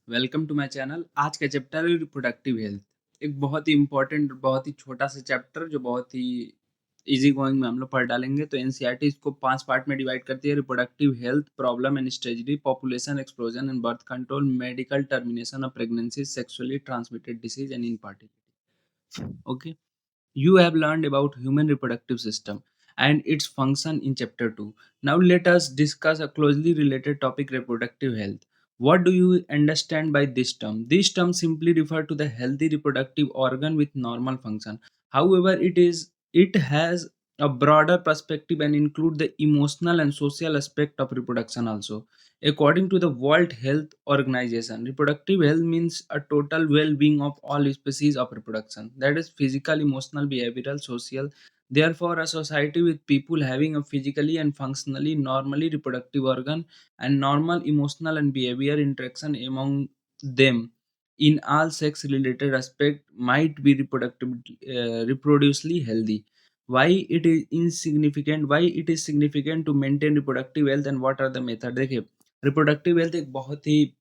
Welcome to my channel. आज का chapter है रिप्रोडक्टिव हेल्थ। एक बहुत ही इम्पोर्टेंट, बहुत ही छोटा सा चैप्टर जो बहुत ही इजी गोइंग में हम लोग पढ़ डालेंगे। तो एनसीईआरटी इसको 5 पार्ट में डिवाइड करती है: reproductive health, problem and strategy, population explosion and birth control, medical termination of pregnancy, sexually transmitted disease and infertility. Okay, you have learned about human reproductive system and its function in chapter 2. Now let us discuss a closely related topic: reproductive health. What do you understand by this term? This term simply refer to the healthy reproductive organ with normal function. However, it has a broader perspective and include the emotional and social aspect of reproduction also. According to the World Health Organization, reproductive health means a total well-being of all species of reproduction. That is physical, emotional, behavioral, social. Therefore, a society with people having a physically and functionally normally reproductive organ and normal emotional and behavior interaction among them in all sex-related aspect might be reproductively healthy. Why it is significant to maintain reproductive health and what are the method? देखिए, reproductive health एक बहुत ही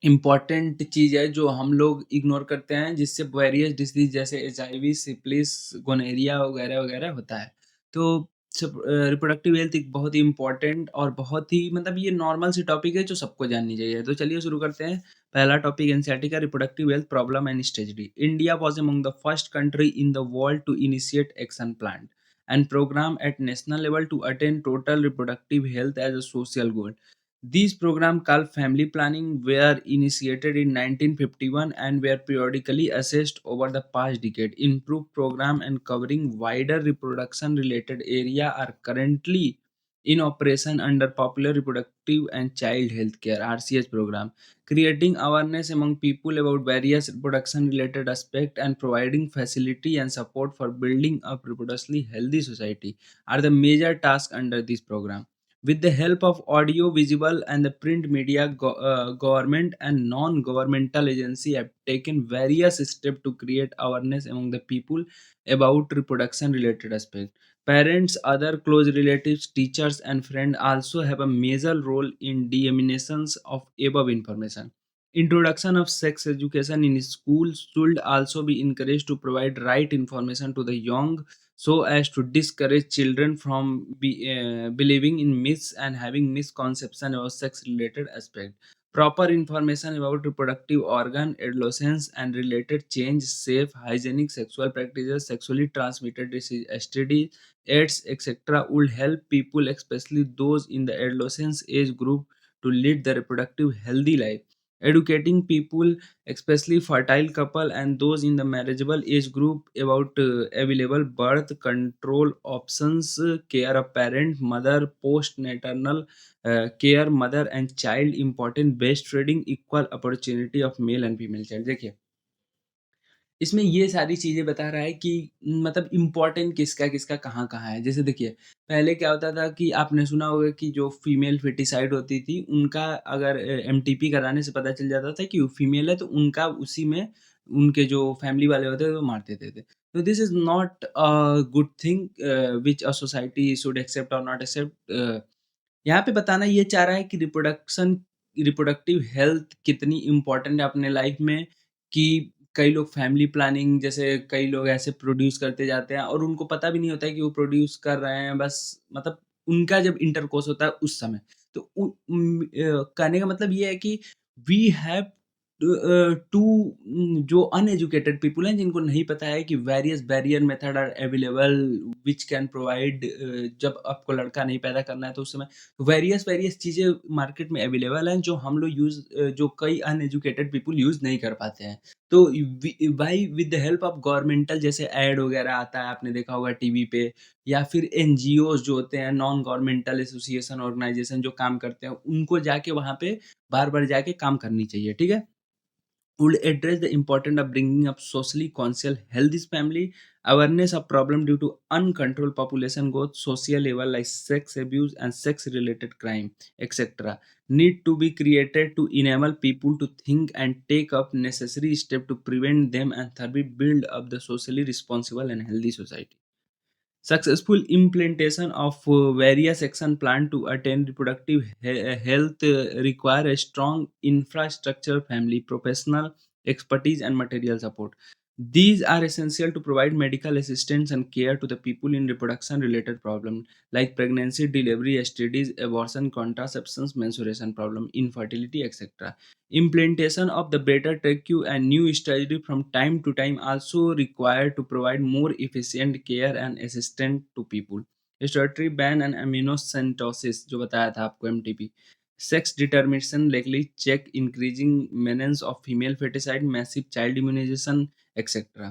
important चीज़ है जो हम लोग ignore करते हैं, जिससे वेरियस डिसीज़ जैसे एचआईवी, सिफिलिस, गोनोरिया वगैरह-वगैरह होता है। तो रिप्रोडक्टिव हेल्थ एक बहुत ही इम्पोर्टेंट और बहुत ही मतलब ये नॉर्मल सी टॉपिक है जो सबको जाननी चाहिए। तो चलिए शुरू करते हैं। पहला टॉपिक एनसीईआरटी का: reproductive health, problem and strategy. India was among the first country in the world to initiate action plan and programme at national level to attain total reproductive health as a social goal. These programs called family planning were initiated in 1951 and were periodically assessed over the past decade. Improved program and covering wider reproduction related area are currently in operation under Popular Reproductive and Child Health Care (RCH) program, creating awareness among people about various reproduction related aspects and providing facility and support for building a reproductively healthy society are the major tasks under this program. With the help of audio, visual, and the print media, government and non-governmental agencies have taken various steps to create awareness among the people about reproduction-related aspects. Parents, other close relatives, teachers, and friends also have a major role in disseminations of above information. Introduction of sex education in schools should also be encouraged to provide right information to the young so as to discourage children from believing in myths and having misconception about sex related aspect. Proper information about reproductive organ, adolescence and related change, safe hygienic sexual practices, sexually transmitted disease, STD, AIDS, etc. would help people, especially those in the adolescence age group, to lead the reproductive healthy life. Educating people, especially fertile couple and those in the marriageable age group, about available birth control options, care of parent, mother, postnatal care, mother and child, important breastfeeding, equal opportunity of male and female child। देखिए, इसमें ये सारी चीज़ें बता रहा है कि मतलब इम्पोर्टेंट किसका-किसका कहाँ-कहाँ है। जैसे देखिए, पहले क्या होता था कि आपने सुना होगा कि जो फीमेल फीटिसाइड होती थी, उनका अगर एमटीपी कराने से पता चल जाता था कि वो फीमेल है, तो उनका उसी में उनके जो फैमिली वाले होते थे, वो मार देते थे। तो this is not a good thing which a society should accept और नॉट एक्सेप्ट। यहाँ पे बताना ये चाह रहा है कि रिप्रोडक्टिव हेल्थ कितनी इम्पोर्टेंट है अपने लाइफ में, कि कई लोग फैमिली प्लानिंग जैसे कई लोग ऐसे प्रोड्यूस करते जाते हैं और उनको पता भी नहीं होता है कि वो प्रोड्यूस कर रहे हैं, बस मतलब उनका जब इंटरकोर्स होता है उस समय। तो कहने का मतलब ये है कि वी हैव टू जो अनएजुकेटेड पीपल हैं जिनको नहीं पता है कि various barrier method are available which can provide, जब आपको लड़का नहीं पैदा करना है तो उस समय वेरियस वेरियस चीज़ें मार्केट में अवेलेबल हैं जो हम लोग जो कई अनएजुकेटेड पीपल यूज़ नहीं कर पाते हैं। तो भाई with the help of governmental जैसे ऐड वगैरह आता है, आपने देखा होगा टीवी पे, या फिर एनजीओज़ जो होते हैं, नॉन गवर्नमेंटल एसोसिएशन ऑर्गेनाइजेशन जो काम करते हैं, उनको जाके वहाँ पे बार-बार जाके काम करनी चाहिए, ठीक है? Would address the importance of bringing up socially conscious healthy family, awareness of problem due to uncontrolled population growth, social level like sex abuse and sex related crime, etc. need to be created to enable people to think and take up necessary steps to prevent them and thirdly build up the socially responsible and healthy society. Successful implementation of various action plan to attain reproductive health require a strong infrastructure, family, professional expertise, and material support. These are essential to provide medical assistance and care to the people in reproduction related problems like pregnancy, delivery, STDs, abortion, contraceptions, menstruation problem, infertility, etc. Implementation of the better TQ and new strategy from time to time also required to provide more efficient care and assistance to people. Statutory ban and amniocentesis जो बताया था आपको MTP. Sex determination legally check increasing menace of female feticide, massive child immunization, etc.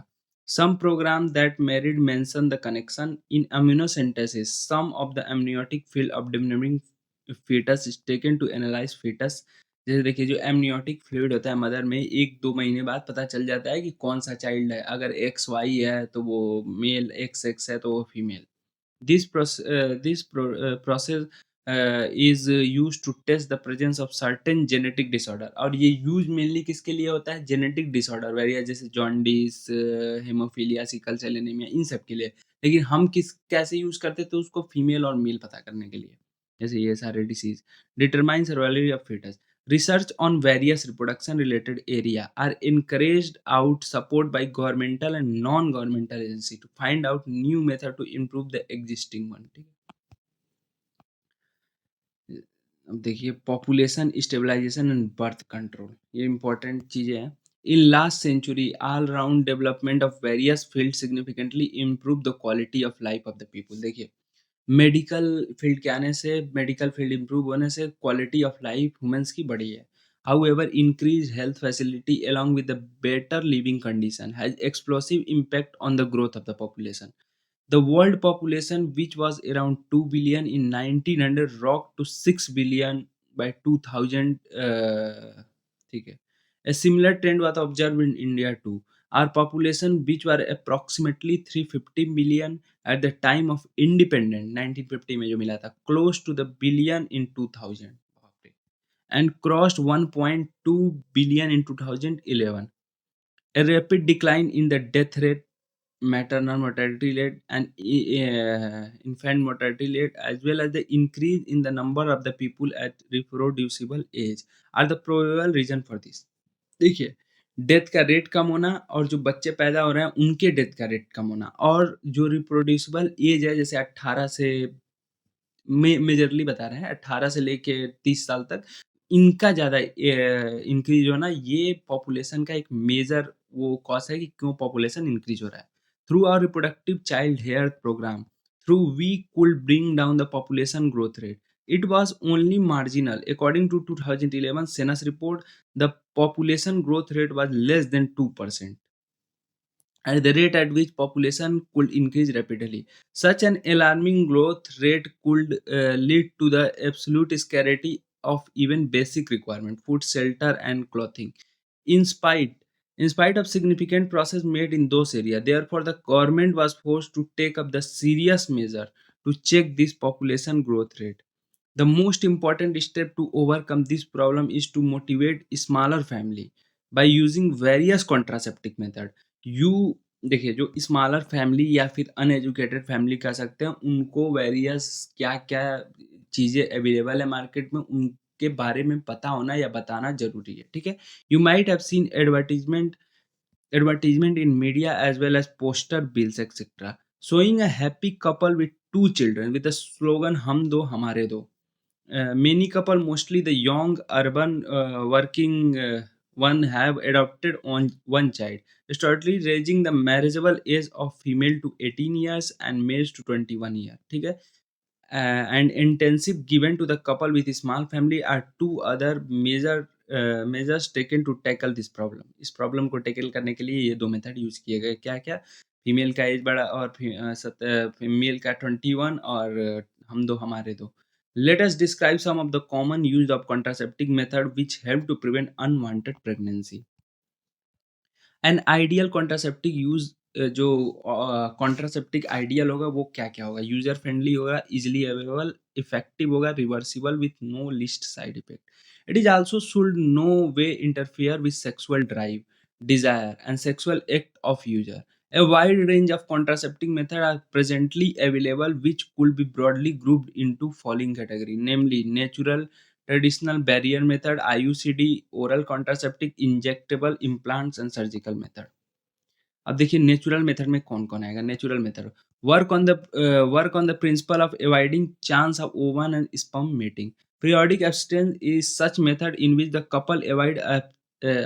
Some programs that merit mention the connection in amniocentesis. Some of the amniotic field of developing fetus is taken to analyze fetus. जैसे देखिए जो amniotic fluid होता है mother में 1-2 महीने बाद पता चल जाता है कि कौन-सा चाइल्ड है। अगर एक्स वाई है तो वो मेल, एक्स एक्स है तो वो female. This process is used to test the presence of certain genetic disorder और ये यूज़ मेनली किसके लिए होता है? जेनेटिक डिसऑर्डर वेरियस जैसे jaundice, haemophilia, sickle cell anaemia इन सब के लिए। लेकिन हम कैसे यूज़ करते थे उसको फीमेल और मेल पता करने के लिए। जैसे ये सारे disease determine survival of fetus. Research on various reproduction related area are encouraged out support by governmental and non-governmental agency to find out new method to improve the existing one. ठीक है। अब देखिए population stabilisation and birth control ये important चीजें हैं. In last century all round development of various field significantly improve the quality of life of the people. देखिए medical field के आने से मेडिकल फील्ड इम्प्रूव होने से क्वालिटी ऑफ लाइफ ह्यूमंस की बढ़ी है. However, increased health facility along with the better living condition has explosive impact on the growth of the population. The world population, which was around 2 billion in 1900, rocked to 6 billion by 2000. ठीक है. A similar trend was observed in India too. Our population, which were approximately 350 million at the time of independence, 1950 में जो मिला था, close to the billion in 2000. And crossed 1.2 billion in 2011. A rapid decline in the death rate, maternal mortality rate, and infant mortality rate, as well as the increase in the number of the people at reproducible age, are the probable reason for this. देखिए death का rate कम होना और जो बच्चे पैदा हो रहे हैं उनके डेथ का रेट कम होना और जो रिप्रोड्यूसिबल एज है जैसे 18 से मेजरली बता रहे हैं 18 से लेके 30 साल तक इनका ज़्यादा इंक्रीज होना ये पॉपुलेशन का एक मेजर वो कॉज है कि क्यों पॉपुलेशन इंक्रीज हो रहा है. Through our reproductive child health programme through we could bring down the population growth rate. It was only marginal. According to 2011 census report, the population growth rate was less than 2%. At the rate at which population could increase rapidly. Such an alarming growth rate could lead to the absolute scarcity of even basic requirement, food, shelter, and clothing. In spite, in spite of significant progress made in those areas, therefore the government was forced to take up the serious measure to check this population growth rate. The most important step to overcome this problem is to motivate smaller family by using various contraceptive method. You देखिए जो smaller family या फिर uneducated family कह सकते हैं उनको various क्या क्या चीज़ें अवेलेबल है मार्केट में उनके बारे में पता होना या बताना जरूरी है. ठीक है. You might have seen advertisement in media as well as poster bills etc showing a happy couple with two children with the slogan हम दो हमारे दो. Many couple, mostly the young urban working one, have adopted on one child, startly raising the marriageable age of female to 18 years and males to 21 years. ठीक है. And intensive given to the couple with a small family are two other measures taken to tackle this problem. इस problem को tackle करने के लिए ये दो method use किए गए. क्या क्या? फीमेल का एज बड़ा और फीमेल का 21 और हम दो हमारे दो. Let us describe some of the common use of contraceptive method which help to prevent unwanted pregnancy. An ideal contraceptive use जो कॉन्ट्रासेप्टिव आइडियल होगा वो क्या क्या होगा? यूजर फ्रेंडली होगा, इजिली अवेलेबल, इफेक्टिव होगा, reversible with no least side effect. It is also should no way interfere with sexual drive, desire and sexual act of user. A wide range of contraceptive methods are presently available which could be broadly grouped into following category, namely natural, traditional barrier method, IUCD, oral contraceptive, injectable implants and surgical method. अब देखिए natural method में कौन-कौन आएगा? Natural method work on the principle of avoiding chance of oven and sperm meeting. Periodic abstinence is such method in which the couple avoid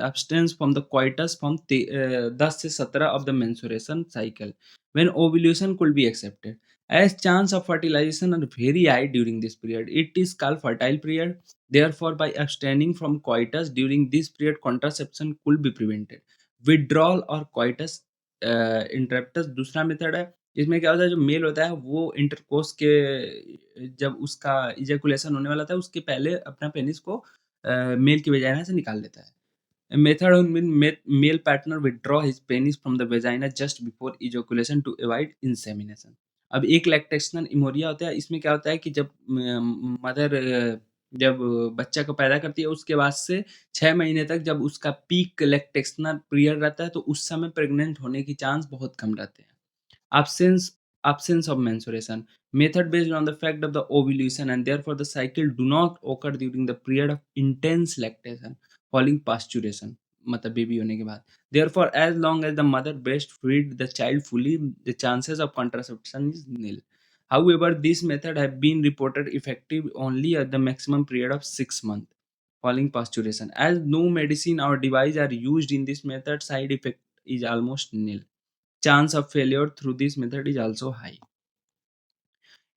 abstinence from the coitus from 10 से 17 of the menstruation cycle when ovulation could be accepted. As chance of fertilization are very high during this period, it is called fertile period. Therefore, by abstaining from coitus during this period, contraception could be prevented. Withdrawal or coitus interruptus दूसरा मेथड है. इसमें क्या होता है, जो mail होता है वो इंटरकोर्स के जब उसका इजैकुलेशन होने वाला था उसके पहले अपना पेनिस को मेल की वेजाइना से निकाल लेता है. Method on when male partner withdraw his penis from the vagina just before ejaculation to avoid insemination. अब एक लैक्टेशनल इमोरिया होता है. इसमें क्या होता है कि जब मदर जब बच्चा को पैदा करती है उसके बाद से 6 महीने तक जब उसका पीक लैक्टेशनल पीरियड रहता है तो उस समय प्रेग्नेंट होने की चांस बहुत कम रहते हैं. Absence of menstruation. Method based on the fact of the ovulation and therefore the cycle do not occur during the period of intense lactation following pasteurization. मतलब बेबी होने के बाद. Therefore, as long as the mother breastfeed the child fully, the chances of contraception is nil. However, this method have been reported effective only at the maximum period of 6 months following pasteurization. As no medicine or device are used in this method, side effect is almost nil. Chance of failure through this method is also high.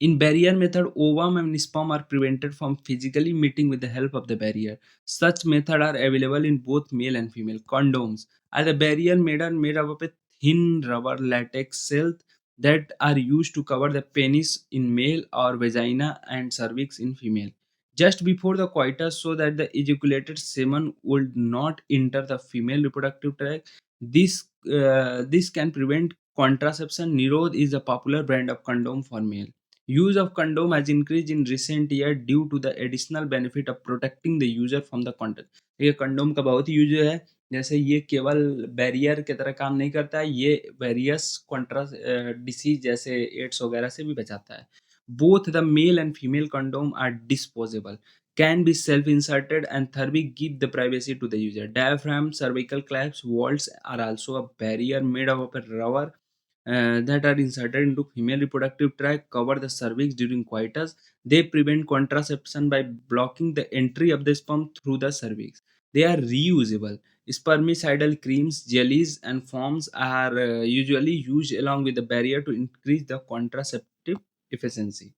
In barrier method, ovum and sperm are prevented from physically meeting with the help of the barrier. Such methods are available in both male and female. Condoms are the barrier made up of a thin rubber latex cells that are used to cover the penis in male or vagina and cervix in female. Just before the coitus, so that the ejaculated semen would not enter the female reproductive tract. This can prevent contraception. Nirod is a popular brand of condom for male. Use of condom has increased in recent year due to the additional benefit of protecting the user from the contact. ये condom का बहुत ही use है. जैसे ये केवल barrier की तरह काम नहीं करता है, ये वेरियस कॉन्ट्रा डिसीज जैसे एड्स वगैरह से भी बचाता है. Both the male and female condom are disposable, can be self-inserted and thereby give the privacy to the user. Diaphragm, cervical clasps, vaults are also a barrier made up of a rubber that are inserted into female reproductive tract, cover the cervix during coitus. They prevent contraception by blocking the entry of the sperm through the cervix. They are reusable. Spermicidal creams, jellies, and foams are usually used along with the barrier to increase the contraceptive efficiency.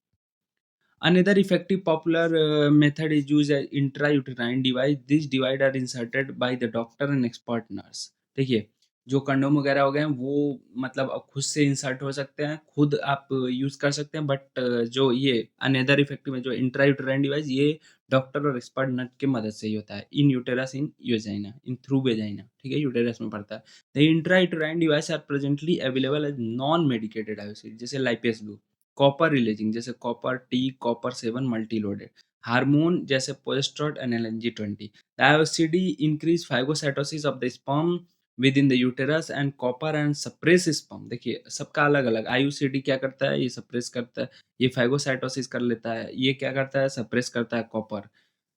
Another effective popular method is used as intrauterine device. These device are inserted by the doctor and expert nurse. देखिए, जो condom वगैरह हो गए हैं वो मतलब अब खुद से इंसर्ट हो सकते हैं, खुद आप यूज़ कर सकते हैं, बट जो ये अनदर इफेक्टिव है जो इंट्रायूटेराइन डिवाइस, ये डॉक्टर और एक्सपर्ट नर्स की मदद से ही होता है. In uterus in vagina, in through vagina, ठीक है, यूटेरस में पड़ता है. The intrauterine device are presently available as non medicated IUCD जैसे लाइपेस ग्लू, कॉपर रिलीजिंग जैसे copper T, copper 7 multi loaded, hormone जैसे पोस्ट्रोट and LNG 20. IUCD increase phagocytosis of the sperm with in the uterus and copper and suppress sperm. देखिए सबका अलग अलग. IUCD क्या करता है, ये सप्रेस करता है. ये फाइगोसाइटोसिस कर लेता है, ये क्या करता है, सप्रेस करता है copper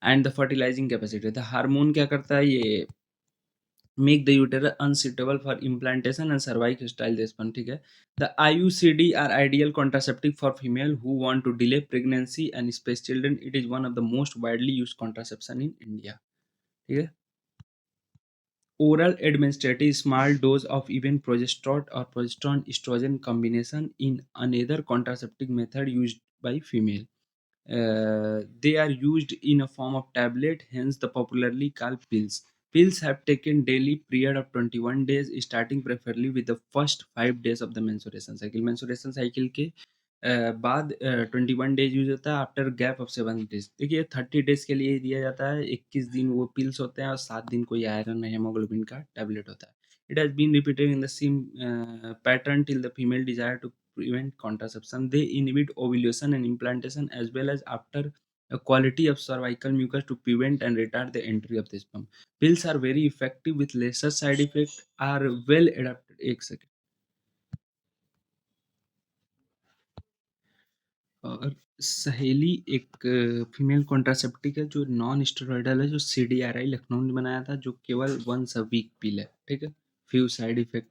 and the fertilising capacity. The hormone क्या करता है, ये make the uterus unsuitable for implantation and cervical sperm. ठीक है. The IUCD are ideal contraceptive for female who want to delay pregnancy and space children. It is one of the most widely used contraception in India. ठीक है. Oral administrative small dose of even progesterone or progesterone estrogen combination in another contraceptive method used by female. They are used in a form of tablet, hence the popularly called pills. Pills have taken daily period of 21 days, starting preferably with the first 5 days of the menstruation cycle. Menstruation cycle के बाद 21 days use होता है, after gap of 7 days. देखिए 30 days के लिए दिया जाता है, 21 दिन वो पिल्स होते हैं और 7 दिन कोई आयरन हेमोग्लोबिन का टैबलेट होता है. It has been repeated in the same pattern till the female desire to prevent contraception. They inhibit ovulation and implantation as well as after a quality of cervical mucus to prevent and retard the entry of the sperm. Pills are very effective with lesser side effect, are well adapted. एक second. और सहेली एक female contraceptive है जो non steroidal है, जो CDRI Lucknow ने बनाया था, जो केवल वंस अ वीक पिल है, ठीक है। Few side effect.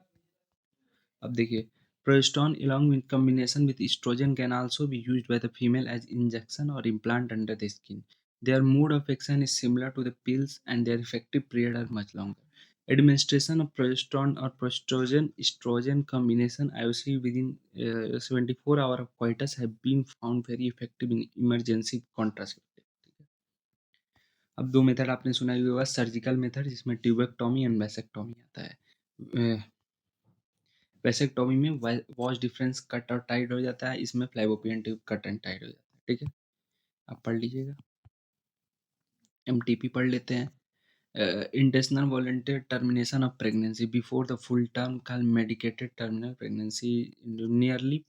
अब देखिए, progesterone along with combination with estrogen can also be used by the female as injection or implant under the skin. Their mode of action is similar to the pills and their effective period are much longer. Administration of progesterone or progesterone estrogen combination IOC within 74 hours of coitus have been found very effective in emergency contraceptive. अब दो method आपने सुना ही होगा, surgical method जिसमें tubectomy and vasectomy आता है। Vasectomy में was difference cut और टाइट हो जाता है, इसमें फ्लैपोपियन ट्यूब कट एंड टाइट हो जाता है, ठीक है। आप पढ़ लीजिएगा। एमटीपी पढ़ लेते हैं। Intentional volunteer termination of pregnancy before the full term called medicated terminal pregnancy. Nearly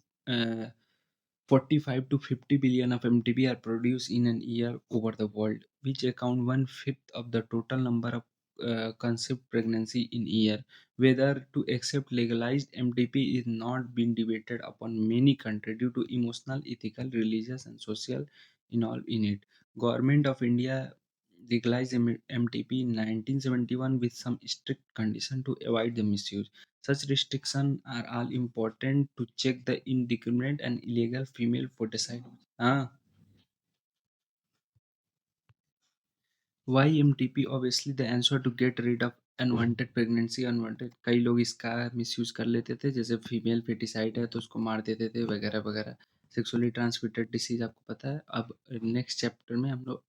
45 to 50 billion of MTP are produced in an year over the world, which account one-fifth of the total number of conceived pregnancy in year. Whether to accept legalized MTP is not been debated upon many countries due to emotional, ethical, religious, and social involved in it. Government of India legalized MTP in 1971 with some strict condition to avoid the misuse. Such restrictions are all important to check the indiscriminate and illegal female foeticide. हाँ, why MTP? Obviously, the answer to get rid of unwanted pregnancy, unwanted कई लोग इसका misuse कर लेते थे, जैसे female foeticide है तो उसको मार देते थे वगैरह वगैरह। सेक्सुअली ट्रांसमिटेड डिसीज आपको पता है। अब नेक्स्ट चैप्टर में हम लोग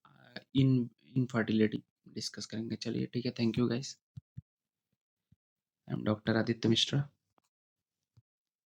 इन इनफर्टिलिटी डिस्कस करेंगे। चलिए ठीक है, thank you guys. I am doctor Aditya Mishra.